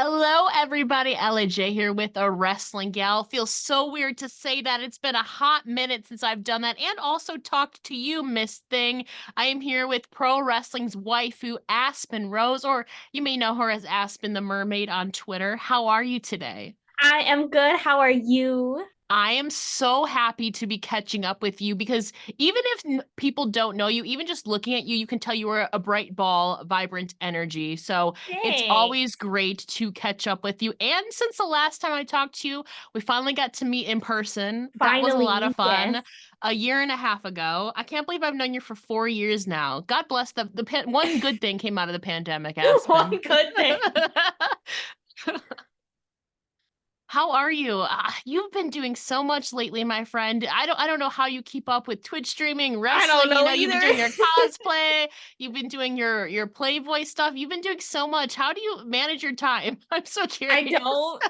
Hello, everybody. Ella J here with a wrestling gal. Feels so weird to say that. It's been a hot minute since I've done that and also talked to you, Miss Thing. I am here with pro wrestling's waifu, Aspyn Rose, or you may know her as Aspen the Mermaid on Twitter. How are you today? I am good. How are you? I am so happy to be catching up with you because even if people don't know you, even just looking at you, you can tell you are a bright ball, vibrant energy. So it's always Thanks. great to catch up with you. And since the last time I talked to you, we finally got to meet in person. That was a lot of Finally, yes. fun. A year and a half ago. I can't believe I've known you for 4 years now. God bless one good thing came out of the pandemic, Aspen. One good thing. How are you? You've been doing so much lately, my friend. I don't know how you keep up with Twitch streaming, I don't wrestling, know you've been doing your either. cosplay, you've been doing your Playboy stuff. You've been doing so much. How do you manage your time? I'm so I curious. don't.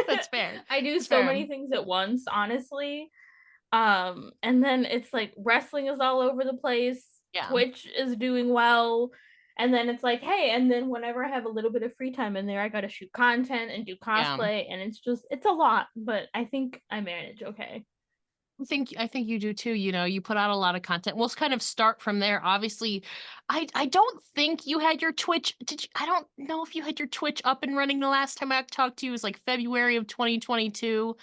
That's fair. I do It's so fair. many things at once, honestly. And then it's like wrestling is all over the place. Yeah. Twitch is doing well. And then it's like, hey, and then whenever I have a little bit of free time in there, I gotta shoot content and do Yeah. cosplay, and it's a lot, but I think I manage okay. I think you do too. You put out a lot of content. We'll kind of start from there. Obviously, I don't think you had your Twitch. Did you? I don't know if you had your Twitch up and running the last time I talked to you. It was like February of 2022.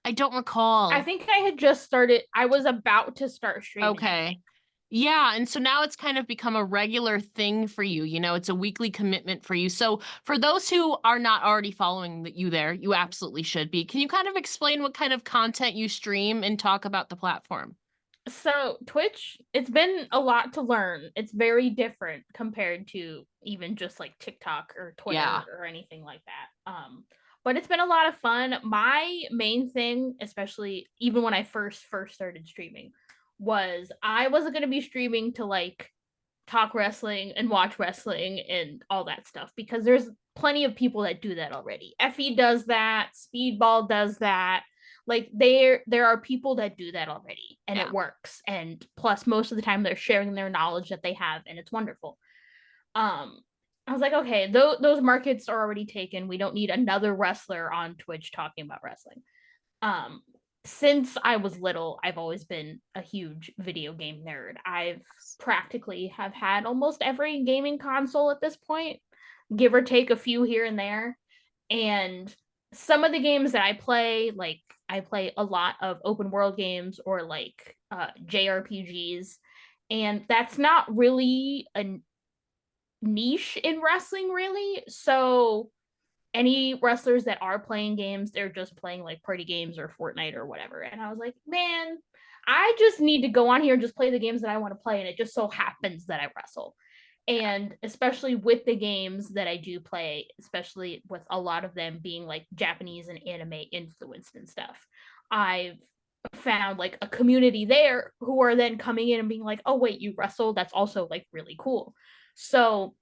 I don't I recall. think I had just started. I was about to start streaming, I Okay. think. Yeah, and so now it's kind of become a regular thing for you. It's a weekly commitment for you. So for those who are not already following you there, you absolutely should be. Can you kind of explain what kind of content you stream and talk about the platform? So, Twitch, it's been a lot to learn. It's very different compared to even just like TikTok or Yeah. Twitter or anything like that. But it's been a lot of fun. My main thing, especially even when I first started streaming, was I wasn't going to be streaming to like talk wrestling and watch wrestling and all that stuff because there's plenty of people that do that already. Effie does that, Speedball does that. Like there are people that do that already and it Yeah. works. And plus most of the time they're sharing their knowledge that they have and it's wonderful. Um I was like, okay, those markets are already taken. We don't need another wrestler on Twitch talking about wrestling. Um, since I was little, I've always been a huge video game nerd. I've practically have had almost every gaming console at this point, give or take a few here and there. And some of the games that I play, like I play a lot of open world games or like JRPGs, and that's not really a niche in wrestling, really. So any wrestlers that are playing games, they're just playing like party games or Fortnite or whatever. And I was like, man, I just need to go on here and just play the games that I want to play. And it just so happens that I wrestle. And especially with the games that I do play, especially with a lot of them being like Japanese and anime influenced and stuff, I've found like a community there who are then coming in and being like, oh, wait, you wrestle? That's also like really cool. So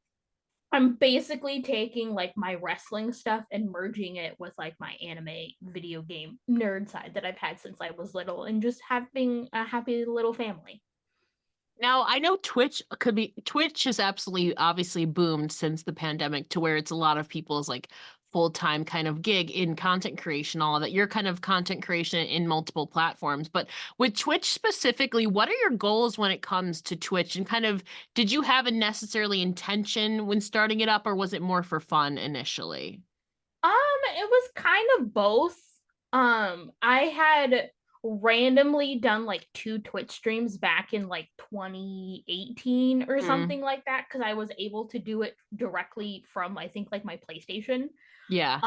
I'm basically taking like my wrestling stuff and merging it with like my anime video game nerd side that I've had since I was little and just having a happy little family. Now, I know Twitch has absolutely obviously boomed since the pandemic to where it's a lot of people's like full-time kind of gig in content creation, all of that. Your kind of content creation in multiple platforms. But with Twitch specifically, what are your goals when it comes to Twitch? And kind of did you have a necessarily intention when starting it up, or was it more for fun initially? It was kind of both. I had randomly done like two Twitch streams back in like 2018 or Mm, something like that because I was able to do it directly from I think like my PlayStation. yeah.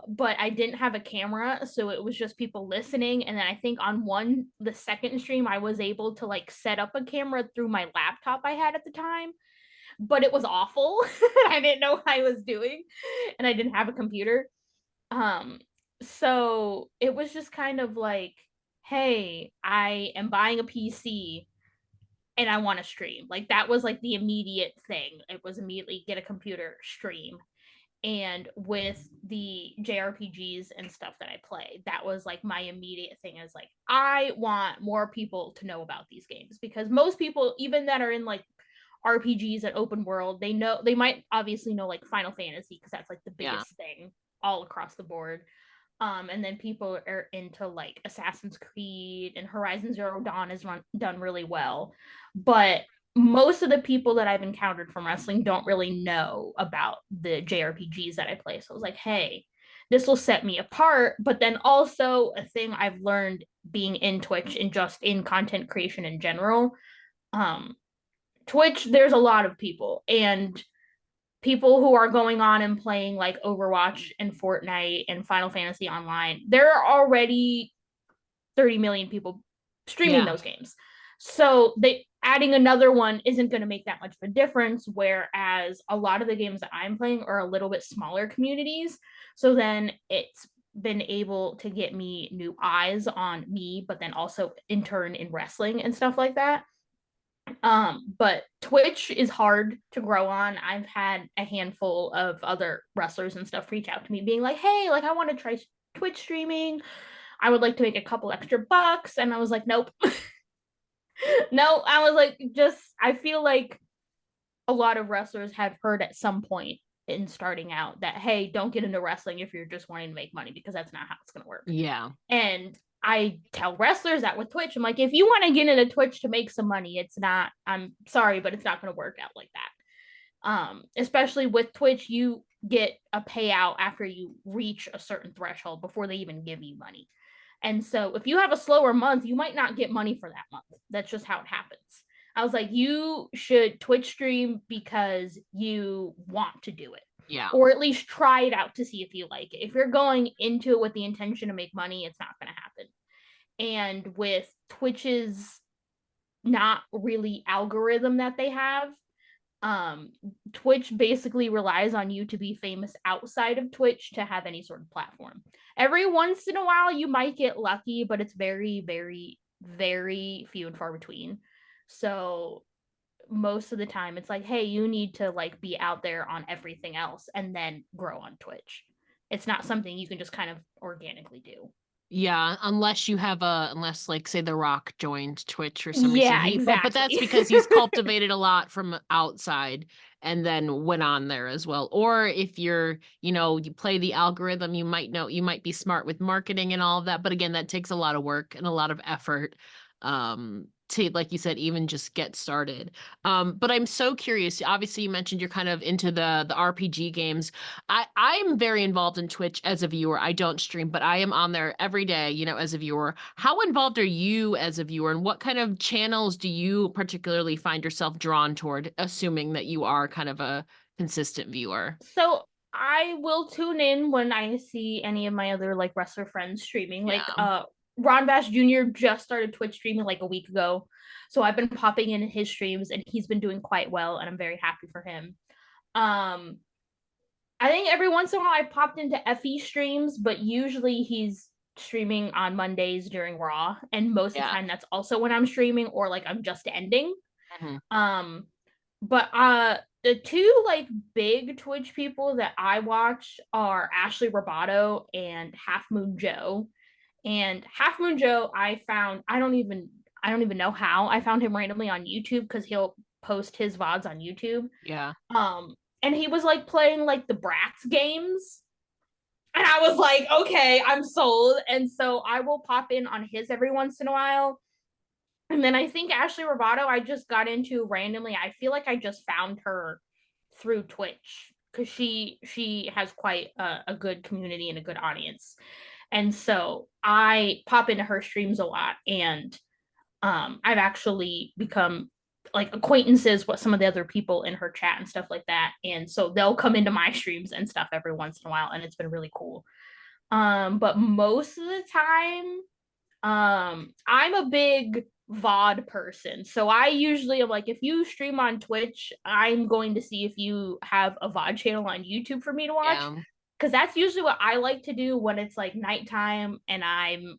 But I didn't have a camera, so it was just people listening. And then I think on the second stream, I was able to like set up a camera through my laptop I had at the time, but it was awful. I didn't know what I was doing, and I didn't have a computer. Um, so it was just kind of like, hey, I am buying a PC and I want to stream. Like that was like the immediate thing. It was immediately get a computer, stream. And with the JRPGs and stuff that I play, that was like my immediate thing is like, I want more people to know about these games because most people, even that are in like RPGs and open world, they might obviously know like Final Fantasy because that's like the Yeah. biggest thing all across the board. And then people are into like Assassin's Creed and Horizon Zero Dawn is done really well. But most of the people that I've encountered from wrestling don't really know about the JRPGs that I play. So I was like, hey, this will set me apart. But then also a thing I've learned being in Twitch and just in content creation in general. Um, Twitch, there's a lot of people, and people who are going on and playing like Overwatch and Fortnite and Final Fantasy Online, there are already 30 million people streaming Yeah. those games. So they adding another one isn't going to make that much of a difference. Whereas a lot of the games that I'm playing are a little bit smaller communities. So then it's been able to get me new eyes on me, but then also in turn in wrestling and stuff like that. But Twitch is hard to grow on. I've had a handful of other wrestlers and stuff reach out to me being like, hey, like I want to try Twitch streaming. I would like to make a couple extra bucks. And I was like, nope. No, I was like, just I feel like a lot of wrestlers have heard at some point in starting out that, hey, don't get into wrestling if you're just wanting to make money because that's not how it's gonna work. Yeah. And I tell wrestlers that with Twitch, I'm like, if you want to get into Twitch to make some money, it's not, I'm sorry, but it's not going to work out like that. Especially with Twitch, you get a payout after you reach a certain threshold before they even give you money. And so if you have a slower month, you might not get money for that month. That's just how it happens. I was like, you should Twitch stream because you want to do it, Yeah. or at least try it out to see if you like it. If you're going into it with the intention to make money, it's not going to happen. And with Twitch's not really algorithm that they have, um Twitch basically relies on you to be famous outside of Twitch to have any sort of platform. Every once in a while you might get lucky, but it's very very very few and far between. So most of the time it's like, hey, you need to like be out there on everything else and then grow on Twitch. It's not something you can just kind of organically do. Yeah, unless like say The Rock joined Twitch for some reason. Yeah, But that's exactly. because he's cultivated a lot from outside and then went on there as well. Or if you play the algorithm, you might be smart with marketing and all of that. But again, that takes a lot of work and a lot of effort to, like you said, even just get started. But I'm so curious. Obviously, you mentioned you're kind of into the RPG games. I'm very involved in Twitch as a viewer. I don't stream, but I am on there every day, as a viewer. How involved are you as a viewer, and what kind of channels do you particularly find yourself drawn toward, assuming that you are kind of a consistent viewer? So I will tune in when I see any of my other like wrestler friends streaming. Like Yeah. Ron Bass Jr. just started Twitch streaming like a week ago. So I've been popping in his streams and he's been doing quite well and I'm very happy for him. Um I think every once in a while I popped into FE streams, but usually he's streaming on Mondays during Raw, and most of the Yeah. time that's also when I'm streaming or like I'm just ending. Mhm. Um, but the two like big Twitch people that I watch are Ashley Roboto and Half Moon Joe. And Half Moon Joe, I don't even know how I found him randomly on YouTube because he'll post his VODs on YouTube. Yeah. Um, and he was like playing like the Bratz games. And I was like, okay, I'm sold. And so I will pop in on his every once in a while. And then I think Ashley Roboto, I just got into randomly. I feel like I just found her through Twitch because she has quite a good community and a good audience. And so I pop into her streams a lot. And I've actually become like acquaintances with some of the other people in her chat and stuff like that. And so they'll come into my streams and stuff every once in a while, and it's been really cool. But most of the time, I'm a big VOD person. So I usually am like, if you stream on Twitch, I'm going to see if you have a VOD channel on YouTube for me to watch. Yeah. Because that's usually what I like to do when it's like nighttime and I'm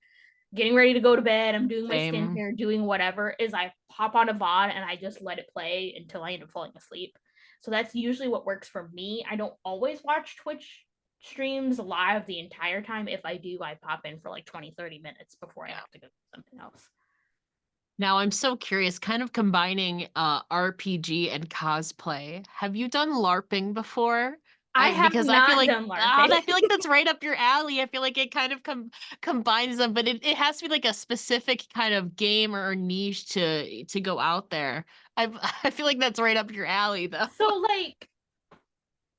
getting ready to go to bed, I'm doing my Same. skincare, doing whatever, is I pop on a VOD and I just let it play until I end up falling asleep. So that's usually what works for me. I don't always watch Twitch streams live the entire time. If I do, I pop in for like 20, 30 minutes before I Yeah. have to go do something else. Now I'm so curious, kind of combining RPG and cosplay. Have you done LARPing before? I have Because not done LARPing. I feel like that's right up your alley. I feel like it kind of combines them, but it has to be like a specific kind of game or niche to go out there. I feel like that's right up your alley though. So like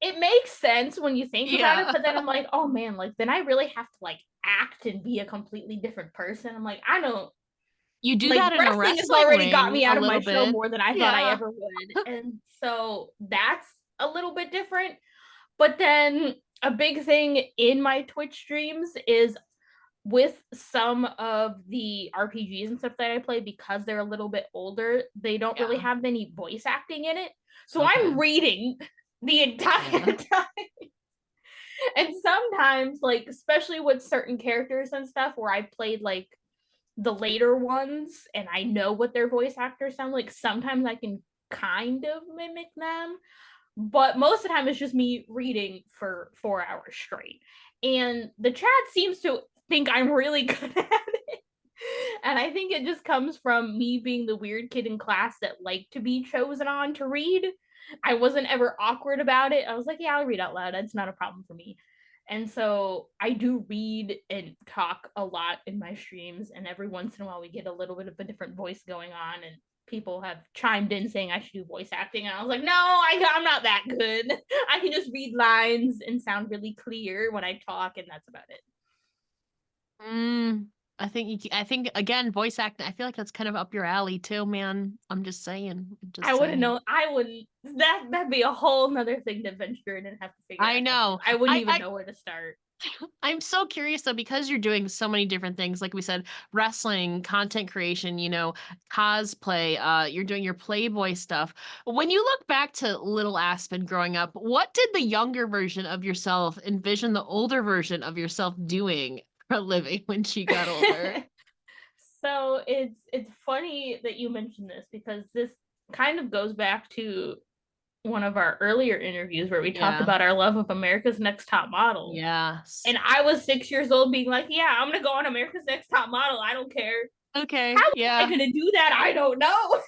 it makes sense when you think about it, Yeah. but then I'm like, oh man, like then I really have to like act and be a completely different person. I'm like, I don't You do like that in a wrestling has wrestling already got ring me a out of my little shell bit. more than I thought I Yeah. ever would. And so that's a little bit different. But then a big thing in my Twitch streams is with some of the RPGs and stuff that I play, because they're a little bit older, they don't really Yeah. have any voice acting in it. So Okay. I'm reading the entire Yeah. time. And sometimes, like, especially with certain characters and stuff, where I played like the later ones and I know what their voice actors sound like, sometimes I can kind of mimic them. But most of the time, it's just me reading for 4 hours straight. And the chat seems to think I'm really good at it. And I think it just comes from me being the weird kid in class that liked to be chosen on to read. I wasn't ever awkward about it. I was like, yeah, I'll read out loud. That's not a problem for me. And so I do read and talk a lot in my streams. And every once in a while, we get a little bit of a different voice going on. And people have chimed in saying I should do voice acting. And I was like, no, I'm not that good. I can just read lines and sound really clear when I talk. And that's about it. Mm, I think again, voice acting, I feel like that's kind of up your alley too, man. I'm just saying. I'm I just wouldn't saying. know. I wouldn't. That'd be a whole nother thing to venture in and have to figure I out how to do. know. I wouldn't even I know where to start. I'm so curious though, because you're doing so many different things, like we said, wrestling, content creation, cosplay, you're doing your Playboy stuff. When you look back to little Aspen growing up, what did the younger version of yourself envision the older version of yourself doing for a living when she got older? So it's funny that you mentioned this, because this kind of goes back to one of our earlier interviews where we talked Yeah. about our love of America's Next Top Model. Yes. And I was 6 years old being like, yeah, I'm gonna go on America's Next Top Model. I don't care. Okay. How am I Yeah. gonna do that? I don't know.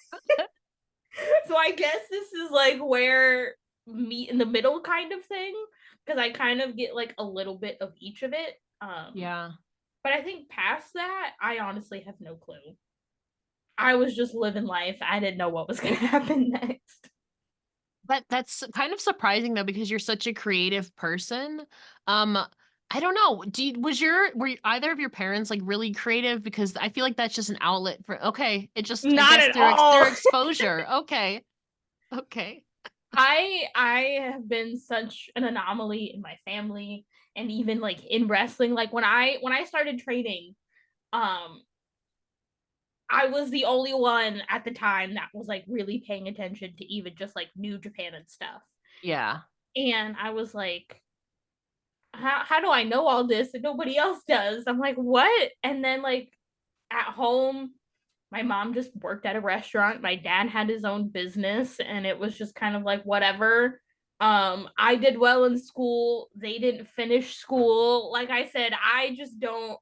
So I guess this is like where meet in the middle kind of thing, because I kind of get like a little bit of each of it. Yeah. But I think past that, I honestly have no clue. I was just living life. I didn't know what was going to happen next. That's kind of surprising though, because you're such a creative person. Um, I don't know. Were either of your parents like really creative? Because I feel like that's just an outlet for okay. It just I Not guess at their all. exposure. Okay. Okay. I have been such an anomaly in my family, and even like in wrestling. Like when I started training, um I was the only one at the time that was like really paying attention to even just like New Japan and stuff. Yeah. And I was like, how do I know all this and nobody else does? I'm like, what? And then like at home, my mom just worked at a restaurant. My dad had his own business, and it was just kind of like whatever. I did well in school. They didn't finish school. Like I said, I just don't.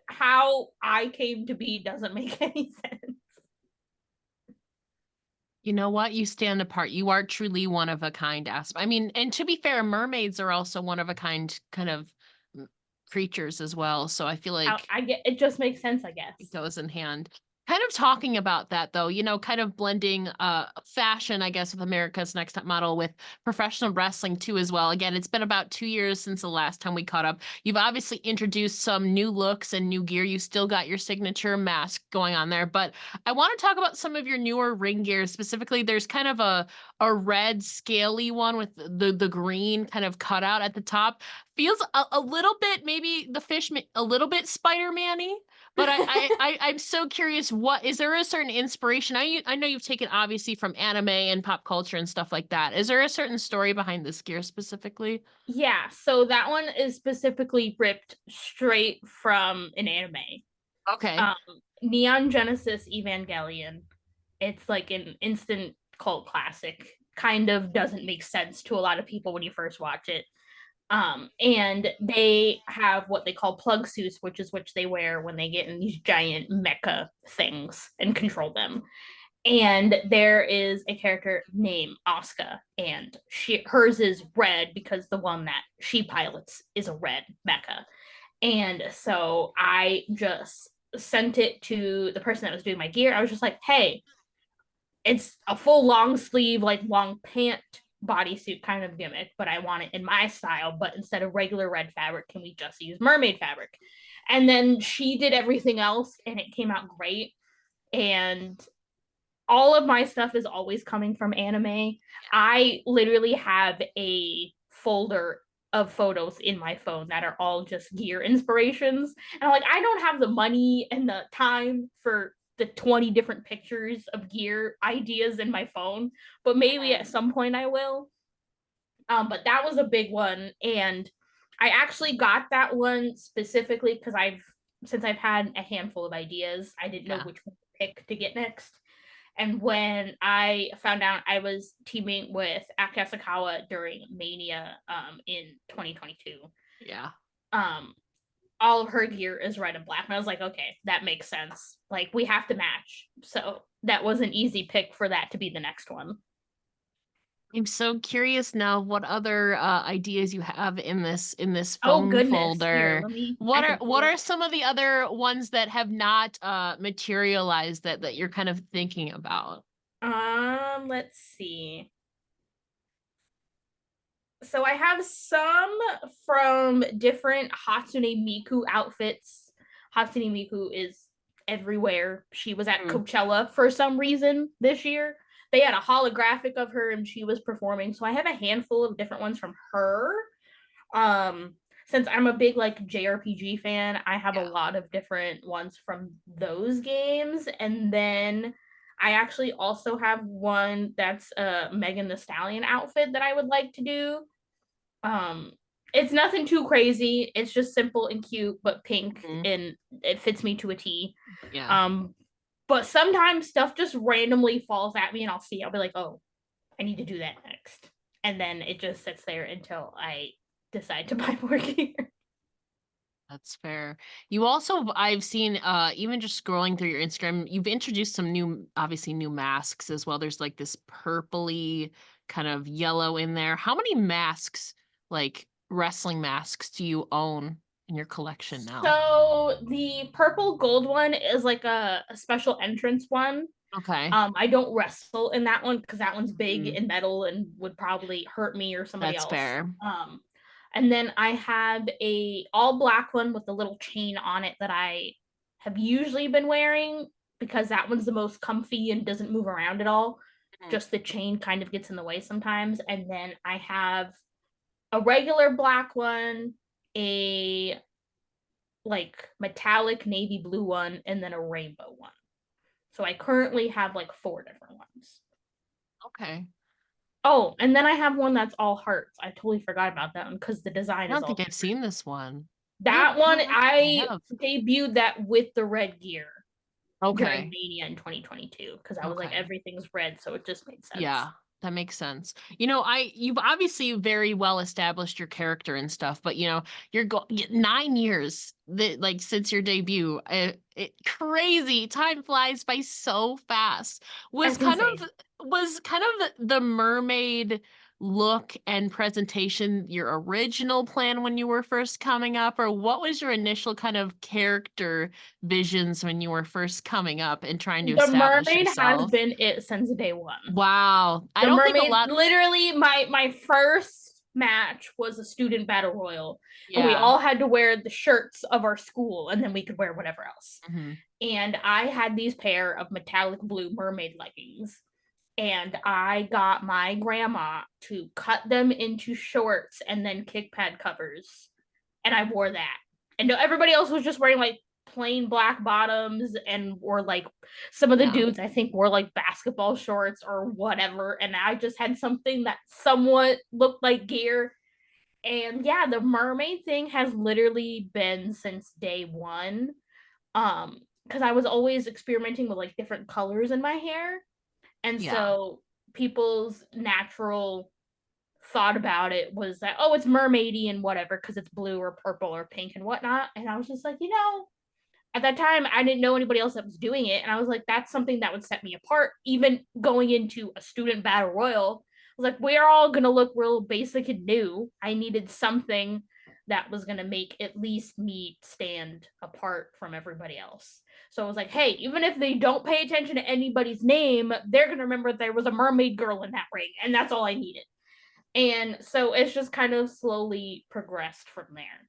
How I came to be doesn't make any sense. You know what? You stand apart. You are truly one of a kind, Asp. I mean, and to be fair, mermaids are also one of a kind of creatures as well. So I feel like I get it. Just makes sense, I it guess. goes in hand. Kind of talking about that though, kind of blending fashion, I guess, with America's Next Top Model with professional wrestling too as well. Again, it's been about 2 years since the last time we caught up. You've obviously introduced some new looks and new gear. You still got your signature mask going on there, but I want to talk about some of your newer ring gear. Specifically, there's kind of a red scaly one with the green kind of cutout at the top. Feels a little bit maybe the fish a little bit Spider-Man-y. But I'm so curious. What is there a certain inspiration? I know you've taken obviously from anime and pop culture and stuff like that. Is there a certain story behind this gear specifically? Yeah, so that one is specifically ripped straight from an anime. Okay. Um, Neon Genesis Evangelion. It's like an instant cult classic. Kind of doesn't make sense to a lot of people when you first watch it. And they have what they call plug suits, which they wear when they get in these giant mecha things and control them. And there is a character named Asuka, and hers is red because the one that she pilots is a red mecha. And so I just sent it to the person that was doing my gear. I was just like, hey, it's a full long sleeve, like long pant bodysuit kind of gimmick, but I want it in my style. But instead of regular red fabric, can we just use mermaid fabric? And then she did everything else and it came out great. And all of my stuff is always coming from anime. I literally have a folder of photos in my phone that are all just gear inspirations. And I'm like, I don't have the money and the time for the 20 different pictures of gear ideas in my phone, but maybe at some point I will. But that was a big one. And I actually got that one specifically because since I've had a handful of ideas, I didn't know which one to pick to get next. And when I found out I was teaming with Akasakawa during Mania in 2022, Yeah. all of her gear is red and black. And I was like, okay, that makes sense. Like, we have to match. So that was an easy pick for that to be the next one. I'm so curious now what other ideas you have in this Oh phone goodness. Here, folder. I What are can pull it. some of the other ones that have not materialized that you're kind of thinking about? Let's see. So I have some from different Hatsune Miku outfits. Hatsune Miku is everywhere. She was at Coachella for some reason this year. They had a holographic of her and she was performing. So I have a handful of different ones from her. Um, since I'm a big like JRPG fan, I have a lot of different ones from those games. And then I actually also have one that's a Megan Thee Stallion outfit that I would like to do. Um, it's nothing too crazy. It's just simple and cute, but pink, and it fits me to a T. Yeah. But sometimes stuff just randomly falls at me, and I'll be like, oh, I need to do that next, and then it just sits there until I decide to buy more gear. That's fair. You also, I've seen, even just scrolling through your Instagram, you've introduced some new, obviously new masks as well. There's like this purpley kind of yellow in there. How many masks, like wrestling masks, do you own in your collection now? So the purple gold one is like a special entrance one. Okay. I don't wrestle in that one because that one's big Mm, and metal and would probably hurt me or somebody that's else. fair. And then I have a all black one with a little chain on it that I have usually been wearing because that one's the most comfy and doesn't move around at all. Mhm. Just the chain kind of gets in the way sometimes. And then I have a regular black one, a like metallic navy blue one, and then a rainbow one. So I currently have like 4 different ones. Okay. Oh, and then I have one that's all hearts. I totally forgot about that one because the I design is don't all think I've different. seen this one. That one, I don't think I I have. debuted that with the red gear during Okay. Mania in 2022 because I was like, Okay. everything's red, so it just made sense. Yeah, that makes sense. You've obviously very well established your character and stuff, but you're 9 years that like since your debut. Crazy. Time flies by so fast. Was That's kind insane. of was kind of the mermaid look and presentation your original plan when you were first coming up, or what was your initial kind of character visions when you were first coming up and trying to The establish mermaid has yourself? been it since day one. Wow. I The don't think a mermaid, lot. literally, my first match was a student battle royal, and we Yeah. all had to wear the shirts of our school, and then we could wear whatever else. Hmm. And I had these pair of metallic blue mermaid leggings, and I got my grandma to cut them into shorts and then kick pad covers, and I wore that. And everybody else was just wearing like plain black bottoms and or like some of the Yeah. dudes I think wore like basketball shorts or whatever, and I just had something that somewhat looked like gear. And yeah, the mermaid thing has literally been since day one. Because I was always experimenting with like different colors in my hair, and Yeah. so people's natural thought about it was that, oh, it's mermaidy and whatever because it's blue or purple or pink and whatnot. And I was just like, at that time I didn't know anybody else that was doing it, and I was like, that's something that would set me apart. Even going into a student battle royal, I was like, we're all gonna look real basic and new. I needed something that was gonna make at least me stand apart from everybody else. So I was like, hey, even if they don't pay attention to anybody's name, they're gonna remember there was a mermaid girl in that ring, and that's all I needed. And so it's just kind of slowly progressed from there.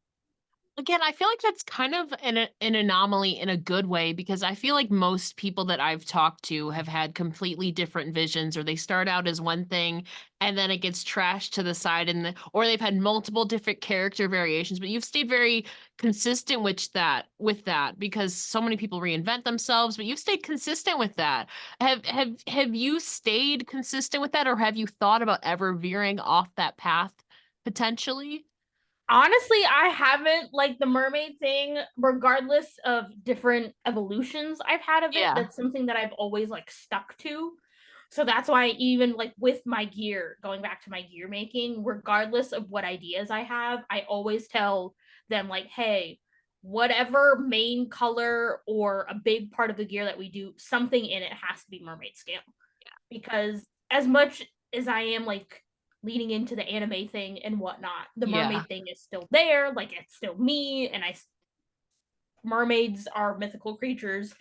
Again, I feel like that's kind of an anomaly in a good way, because I feel like most people that I've talked to have had completely different visions, or they start out as one thing and then it gets trashed to the side, or they've had multiple different character variations, but you've stayed very consistent with that because so many people reinvent themselves, but you've stayed consistent with that. Have you stayed consistent with that, or have you thought about ever veering off that path potentially? Honestly, I haven't, like, the mermaid thing, regardless of different evolutions I've had of it. Yeah. That's something that I've always like stuck to. So that's why, even like with my gear, going back to my gear making, regardless of what ideas I have, I always tell them, like, hey, whatever main color or a big part of the gear that we do, something in it has to be mermaid scale. Because as much as I am like leading into the anime thing and whatnot, the Yeah. mermaid thing is still there. Like, it's still me, and mermaids are mythical creatures.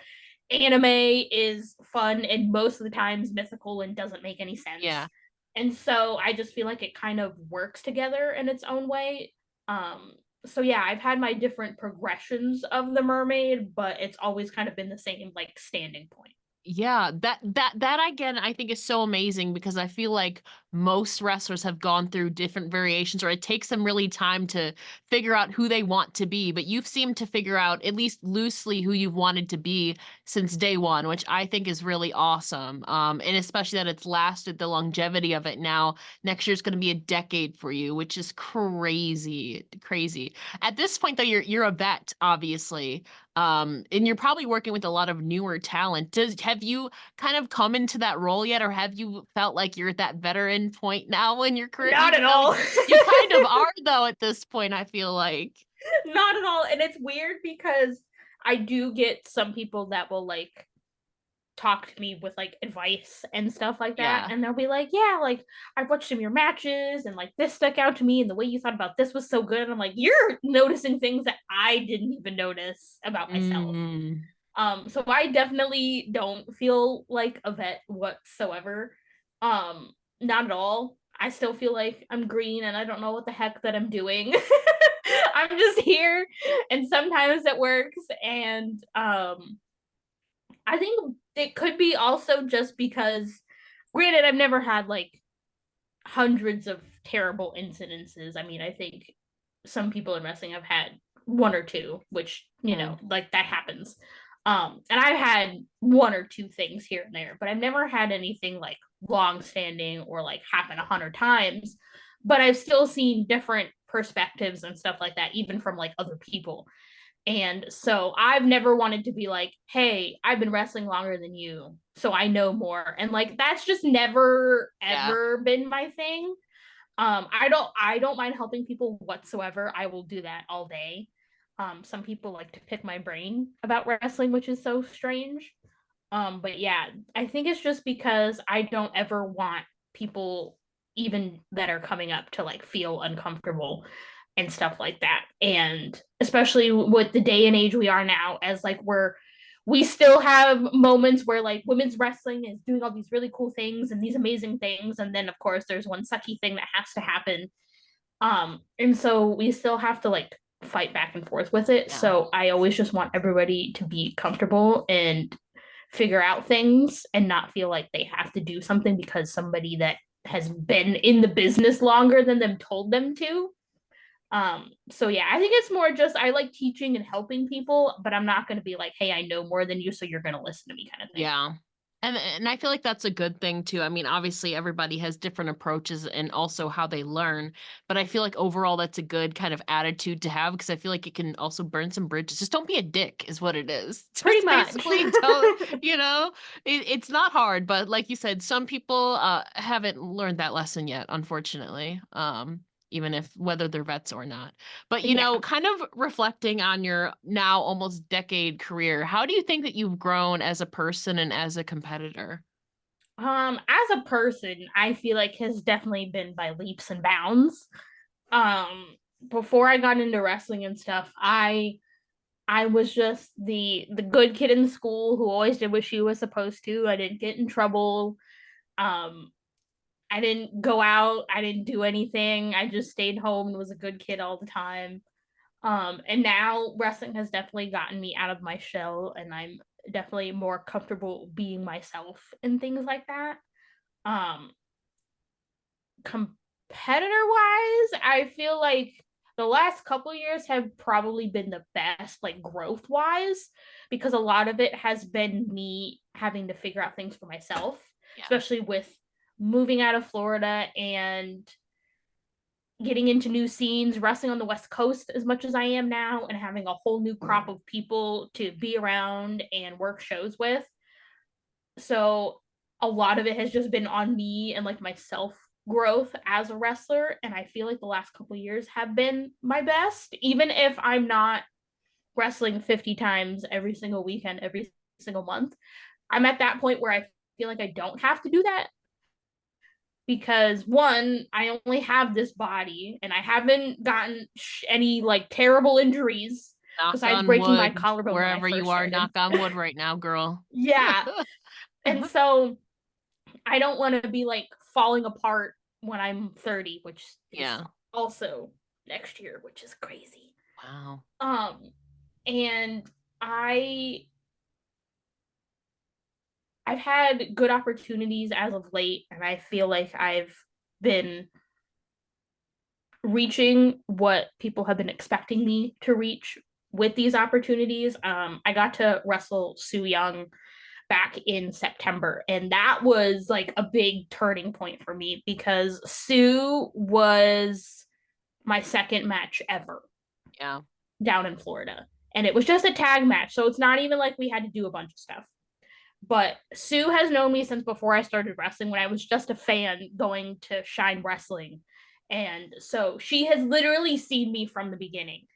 Anime is fun and most of the times mythical and doesn't make any sense. Yeah. And so I just feel like it kind of works together in its own way. So yeah, I've had my different progressions of the mermaid, but it's always kind of been the same like standing point. Yeah, that again, I think is so amazing, because I feel like most wrestlers have gone through different variations, or it takes them really time to figure out who they want to be. But you've seemed to figure out, at least loosely, who you've wanted to be since day one, which I think is really awesome. And especially that it's lasted the longevity of it now. Next year's going to be a decade for you, which is crazy, crazy. At this point, though, you're a vet, obviously, and you're probably working with a lot of newer talent. Have you kind of come into that role yet, or have you felt like you're at that veteran point now in your career? Not at Even though all. you kind of are, though, at this point, I feel like. Not at all. And it's weird because I do get some people that will like talk to me with like advice and stuff like that. Yeah. And they'll be like, yeah, like, I've watched some of your matches and like this stuck out to me and the way you thought about this was so good. And I'm like, you're noticing things that I didn't even notice about myself. Mm, So I definitely don't feel like a vet whatsoever. Um, Not at all. I still feel like I'm green and I don't know what the heck that I'm doing. I'm just here, and sometimes it works. And I think it could be also just because, granted, I've never had like hundreds of terrible incidences. I mean, I think some people in wrestling have had one or two, which, mm, like, that happens. And I've had one or two things here and there, but I've never had anything like long standing or like happen 100 times. But I've still seen different perspectives and stuff like that, even from like other people. And so I've never wanted to be like, hey, I've been wrestling longer than you, so I know more. And like, that's just never yeah. ever been my thing. I don't mind helping people whatsoever. I will do that all day. Some people like to pick my brain about wrestling, which is so strange. But yeah, I think it's just because I don't ever want people, even that are coming up, to like feel uncomfortable and stuff like that. And especially with the day and age we are now, as like we still have moments where like women's wrestling is doing all these really cool things and these amazing things, and then of course there's one sucky thing that has to happen. And so we still have to like fight back and forth with it. Yeah. So I always just want everybody to be comfortable and figure out things and not feel like they have to do something because somebody that has been in the business longer than them told them to. So yeah, I think it's more just I like teaching and helping people, but I'm not going to be like, hey, I know more than you, so you're going to listen to me, kind of thing. Yeah. And I feel like that's a good thing too. I mean, obviously everybody has different approaches and also how they learn, but I feel like overall that's a good kind of attitude to have because I feel like it can also burn some bridges. Just don't be a dick is what it is. Pretty Just much. basically don't, it's not hard, but like you said, some people haven't learned that lesson yet, unfortunately. Even if whether they're vets or not. But Yeah. kind of reflecting on your now almost decade career, how do you think that you've grown as a person and as a competitor? As a person, I feel like has definitely been by leaps and bounds. Um, Before I got into wrestling and stuff, I was just the good kid in school who always did what she was supposed to. I didn't get in trouble. Um, I didn't go out. I didn't do anything. I just stayed home and was a good kid all the time. And now wrestling has definitely gotten me out of my shell, and I'm definitely more comfortable being myself and things like that. Um, Competitor wise, I feel like the last couple years have probably been the best, like growth wise, because a lot of it has been me having to figure out things for myself, Yeah. especially with moving out of Florida and getting into new scenes, wrestling on the West Coast as much as I am now, and having a whole new crop of people to be around and work shows with. So a lot of it has just been on me and like my self growth as a wrestler. And I feel like the last couple years have been my best, even if I'm not wrestling 50 times every single weekend, every single month. I'm at that point where I feel like I don't have to do that because one, I only have this body and I haven't gotten any like terrible injuries Knock besides on breaking my wood, collarbone when I wherever you first are, started. knock on wood right now, girl. Yeah. And so I don't want to be like falling apart when I'm 30, which is Yeah. also next year, which is crazy. Wow. Um and I I've had good opportunities as of late, and I feel like I've been reaching what people have been expecting me to reach with these opportunities. I got to wrestle Sue Young back in September, and that was like a big turning point for me because Sue was my second match ever Yeah. down in Florida. And it was just a tag match, so it's not even like we had to do a bunch of stuff. But Sue has known me since before I started wrestling when I was just a fan going to Shine Wrestling. And so she has literally seen me from the beginning.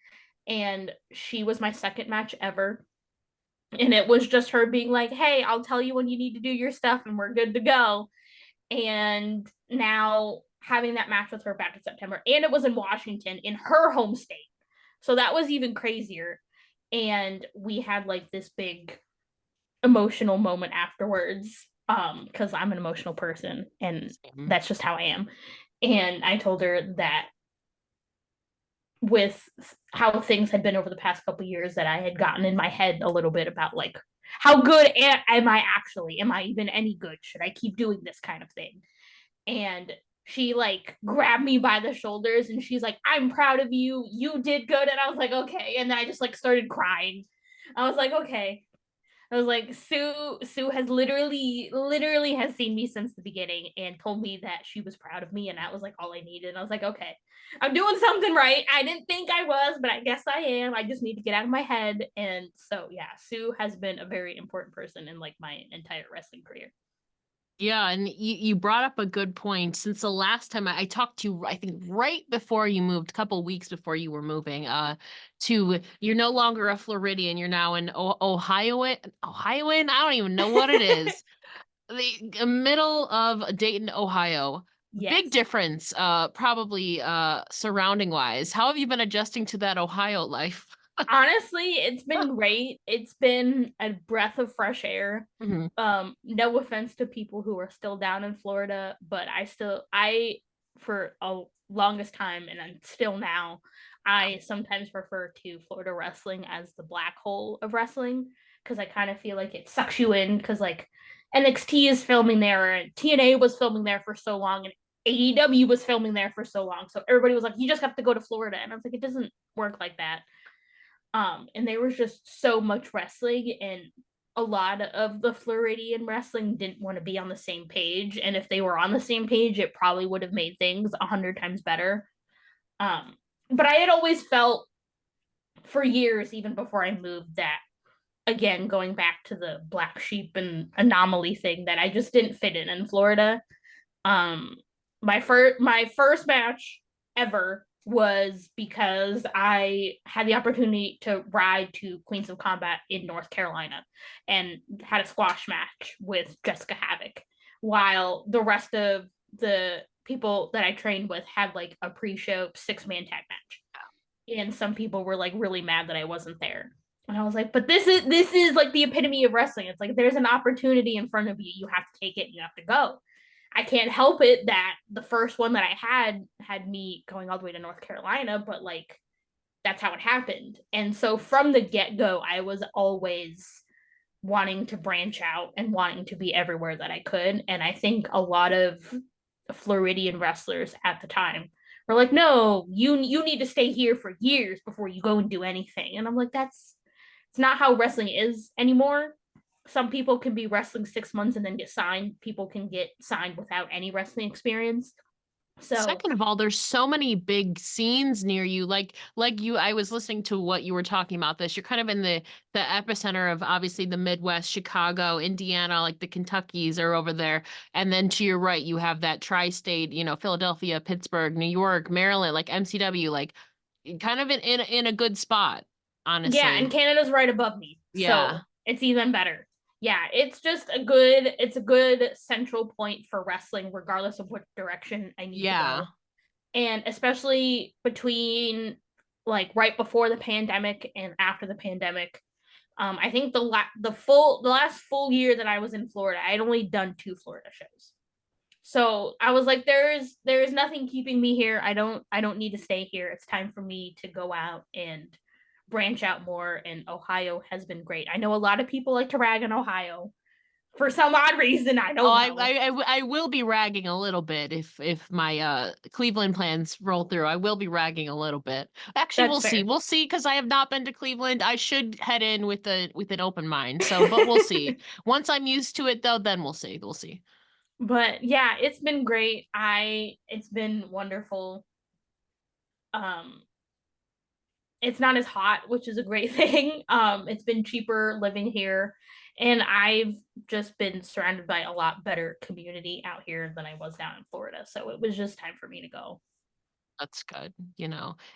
And she was my second match ever. And it was just her being like, hey, I'll tell you when you need to do your stuff and we're good to go. And now having that match with her back in September, and it was in Washington in her home state. So that was even crazier. And we had like this big emotional moment afterwards because I'm an emotional person and Same. that's just how I am. And I told her that with how things had been over the past couple years that I had gotten in my head a little bit about like how good am I actually? Am I even any good? Should I keep doing this kind of thing? And she like grabbed me by the shoulders and she's like, I'm proud of you. You did good. And I was like, okay. And then I just like started crying. I was like, okay. I was like, Sue has literally has seen me since the beginning and told me that she was proud of me, and that was like all I needed. And I was like, okay, I'm doing something right. I didn't think I was, but I guess I am. I just need to get out of my head. And so yeah, Sue has been a very important person in like my entire wrestling career. Yeah, and you brought up a good point. Since the last time I talked to you, I think right before you moved, a couple weeks before you were moving, to you're no longer a Floridian, you're now an Ohioan. Ohioan? I don't even know what it is. The middle of Dayton, Ohio. Big Yes. difference, probably surrounding wise. How have you been adjusting to that Ohio life? Honestly, it's been great. It's been a breath of fresh air. Mhm. No offense to people who are still down in Florida, but I for a longest time and I'm still now, I sometimes refer to Florida wrestling as the black hole of wrestling because I kind of feel like it sucks you in because like NXT is filming there and TNA was filming there for so long and AEW was filming there for so long. So everybody was like, you just have to go to Florida. And I was like, it doesn't work like that. And there was just so much wrestling and a lot of the Floridian wrestling didn't want to be on the same page, and if they were on the same page, it probably would have made things 100 times better. But I had always felt for years, even before I moved, that again, going back to the black sheep and anomaly thing, that I just didn't fit in Florida. Um, my first match ever was because I had the opportunity to ride to Queens of Combat in North Carolina and had a squash match with Jessica Havoc, while the rest of the people that I trained with had like a pre-show 6-man tag match. And some people were like really mad that I wasn't there. And I was like, but this is like the epitome of wrestling. It's like there's an opportunity in front of you. You have to take it and you have to go. I can't help it that the first one that I had me going all the way to North Carolina, but like that's how it happened. And so from the get-go, I was always wanting to branch out and wanting to be everywhere that I could. And I think a lot of Floridian wrestlers at the time were like, no, you need to stay here for years before you go and do anything. And I'm like, it's not how wrestling is anymore. Some people can be wrestling 6 months and then get signed. People can get signed without any wrestling experience. So Second of all, there's so many big scenes near you. Like you, I was listening to what you were talking about this. You're kind of in the epicenter of obviously the Midwest, Chicago, Indiana, like the Kentuckys are over there. And then to your right, you have that tri-state, Philadelphia, Pittsburgh, New York, Maryland, like MCW, like kind of in a good spot, yeah, honestly. and Canada's right above me. Yeah. So it's even better. Yeah, it's a good central point for wrestling, regardless of what direction I need to Yeah. go. And especially between like right before the pandemic and after the pandemic, I think the last full year that I was in Florida, I had only done 2 Florida shows. So I was like, there is nothing keeping me here. I don't need to stay here. It's time for me to go out and branch out more. And Ohio has been great. I know a lot of people like to rag on Ohio for some odd reason. I Oh, don't know. I will be ragging a little bit if my Cleveland plans roll through. I will be ragging a little bit. Actually, That's we'll see. fair. We'll see because I have not been to Cleveland. I should head in with an open mind. So, but we'll see. Once I'm used to it, though, then we'll see. We'll see. But yeah, it's been great. It's been wonderful. Um, it's not as hot, which is a great thing. It's been cheaper living here, and I've just been surrounded by a lot better community out here than I was down in Florida. So it was just time for me to go. That's good.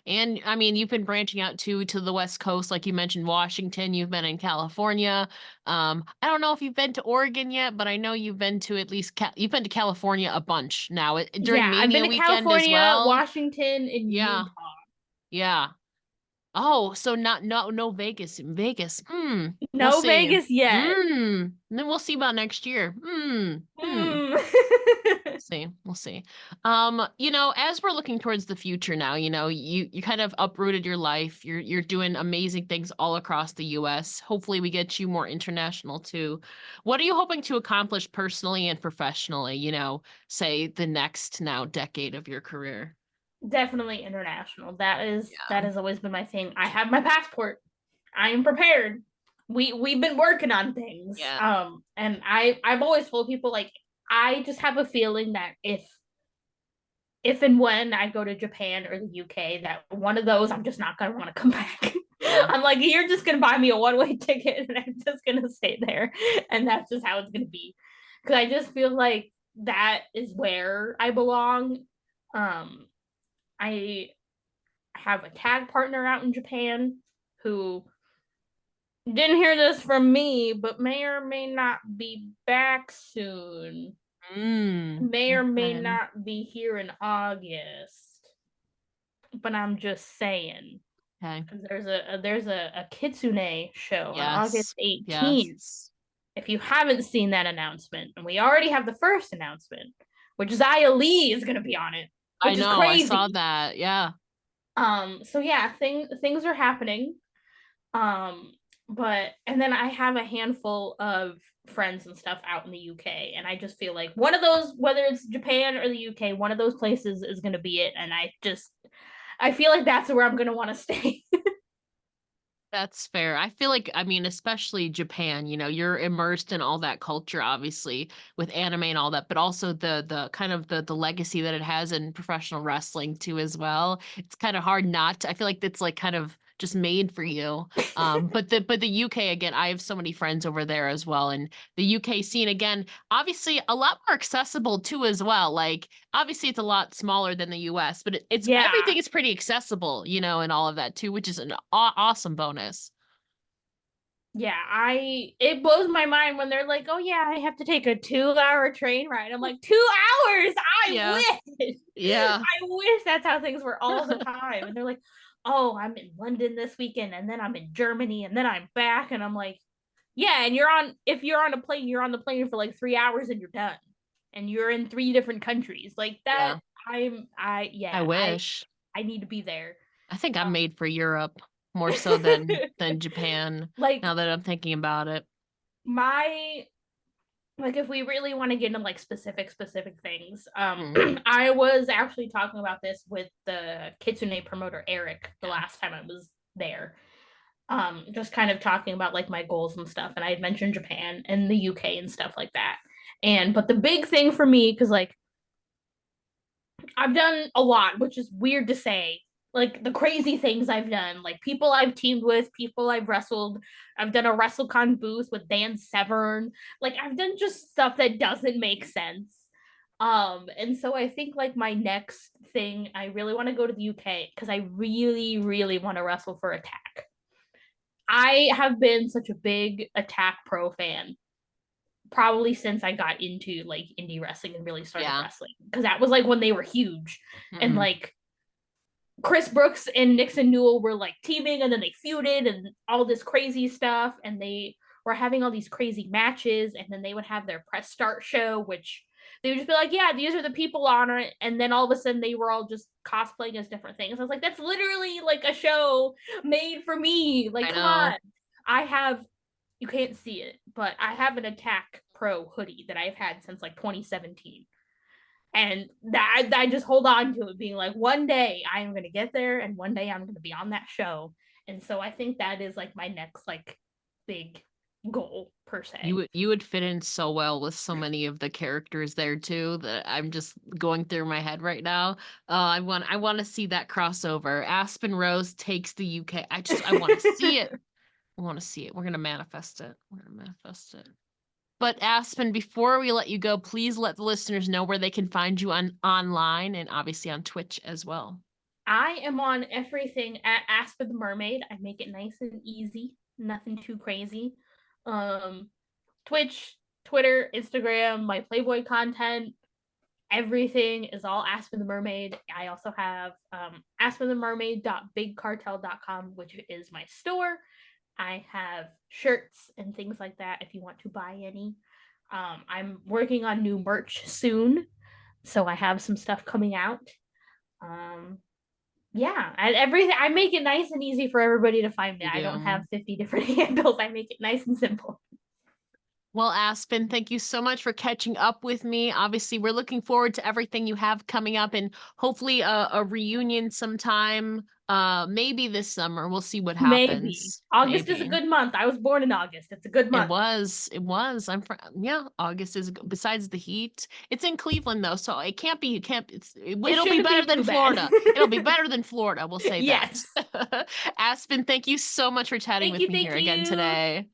And I mean, you've been branching out to the West Coast, like you mentioned, Washington. You've been in California. I don't know if you've been to Oregon yet, but I know you've been to at least you've been to California a bunch now during Yeah, I've been Mania to weekend as California, well. Washington, and Yeah. Utah. Yeah. Oh, so not no Vegas. Vegas. We'll No see. Vegas yet. And then we'll see about next year. Mm. See. We'll see. As we're looking towards the future now, you kind of uprooted your life. You're doing amazing things all across the US. Hopefully we get you more international too. What are you hoping to accomplish personally and professionally, say the next now decade of your career? Definitely international. That Yeah. has always been my thing. I have my passport. I am prepared. We've been working on things. Yeah. And I've always told people like I just have a feeling that if and when I go to Japan or the UK, that one of those I'm just not gonna want to come back. Yeah. I'm like, you're just gonna buy me a one-way ticket and I'm just gonna stay there. And that's just how it's gonna be. Cause I just feel like that is where I belong. I have a tag partner out in Japan who didn't hear this from me, but may or may not be back soon. May or may Okay. not be here in August. But I'm just saying. Okay. There's a Kitsune show on August Yes. 18th. Yes. If you haven't seen that announcement, and we already have the first announcement, which Zia Lee is gonna be on it, I which is know. I saw crazy. that. Yeah. So yeah, things are happening. Um, but and then I have a handful of friends and stuff out in the UK, and I just feel like one of those, whether it's Japan or the UK, one of those places is gonna be it. And I feel like that's where I'm gonna want to stay. That's fair. I feel like, I mean, especially Japan, you know, you're immersed in all that culture, obviously, with anime and all that, but also the kind of the legacy that it has in professional wrestling too as well. It's kind of hard not to, I feel like it's like kind of just made for you. But the UK again, I have so many friends over there as well. And the UK scene again, obviously a lot more accessible too as well. Like obviously it's a lot smaller than the US, but it's Yeah. everything is pretty accessible, you know, and all of that too, which is an awesome bonus. Yeah, it blows my mind when they're like, "Oh yeah, I have to take a 2-hour train ride." I'm like, 2 hours? I Yeah. wish. Yeah. I wish that's how things were all the time. And they're like, "Oh, I'm in London this weekend, and then I'm in Germany, and then I'm back." And I'm like, "Yeah, and if you're on a plane, you're on the plane for like 3 hours and you're done, and you're in 3 different countries like that." Yeah. I Yeah, wish. I need to be there. I think I'm Um, made for Europe more so than Japan like now that I'm thinking about it. my like if we really want to get into like specific things, Mm, I was actually talking about this with the Kitsune promoter Eric the yeah. last time I was there. Just kind of talking about like my goals and stuff, and I had mentioned Japan and the UK and stuff like that. And but the big thing for me, because like I've done a lot, which is weird to say. Like the crazy things I've done, like people I've teamed with, people I've wrestled. I've done a WrestleCon booth with Dan Severn. Like I've done just stuff that doesn't make sense. And so I think like my next thing, I really want to go to the UK because I really, really want to wrestle for Attack. I have been such a big Attack Pro fan probably since I got into like indie wrestling and really started Yeah. wrestling because that was like when they were huge and Hmm. like Chris Brooks and Nixon Newell were like teaming and then they feuded and all this crazy stuff and they were having all these crazy matches and then they would have their press start show which they would just be like, yeah, these are the people on it, and then all of a sudden they were all just cosplaying as different things. I was like, that's literally like a show made for me. Like, I come know. on. I have you can't see it, but I have an Attack Pro hoodie that I've had since like 2017. And that I just hold on to it, being like, one day I am going to get there, and one day I'm going to be on that show. And so I think that is like my next like big goal per You se. would fit in so well with so many of the characters there too that I'm just going through my head right now. I want to see that crossover. Aspen Rose takes the UK. I want to see it. I want to see it. We're gonna manifest it. We're gonna manifest it. But Aspen, before we let you go, please let the listeners know where they can find you on online and obviously on Twitch as well. I am on everything at Aspen the Mermaid. I make it nice and easy, nothing too crazy. Um, Twitch, Twitter, Instagram, my Playboy content, everything is all Aspen the Mermaid. I also have aspenthemermaid.bigcartel.com, which is my store. I have shirts and things like that if you want to buy any. I'm working on new merch soon, so I have some stuff coming out. Um, yeah, and everything I make it nice and easy for everybody to find me. You I don't have do. 50 different handles. I make it nice and simple. Well, Aspen, thank you so much for catching up with me. Obviously, we're looking forward to everything you have coming up and hopefully a reunion sometime, maybe this summer. We'll see what Maybe. happens. August is a Maybe. good month. I was born in August. It's a good It month. was. It was. I'm from, yeah, August is besides the heat. It's in Cleveland though, so it can't be, you can't It it'll be shouldn't better be than too bad. Florida. It'll be better than Florida, we'll say that. Yes. Aspen, thank you so much for chatting Thank with you. me here Thank again you. today.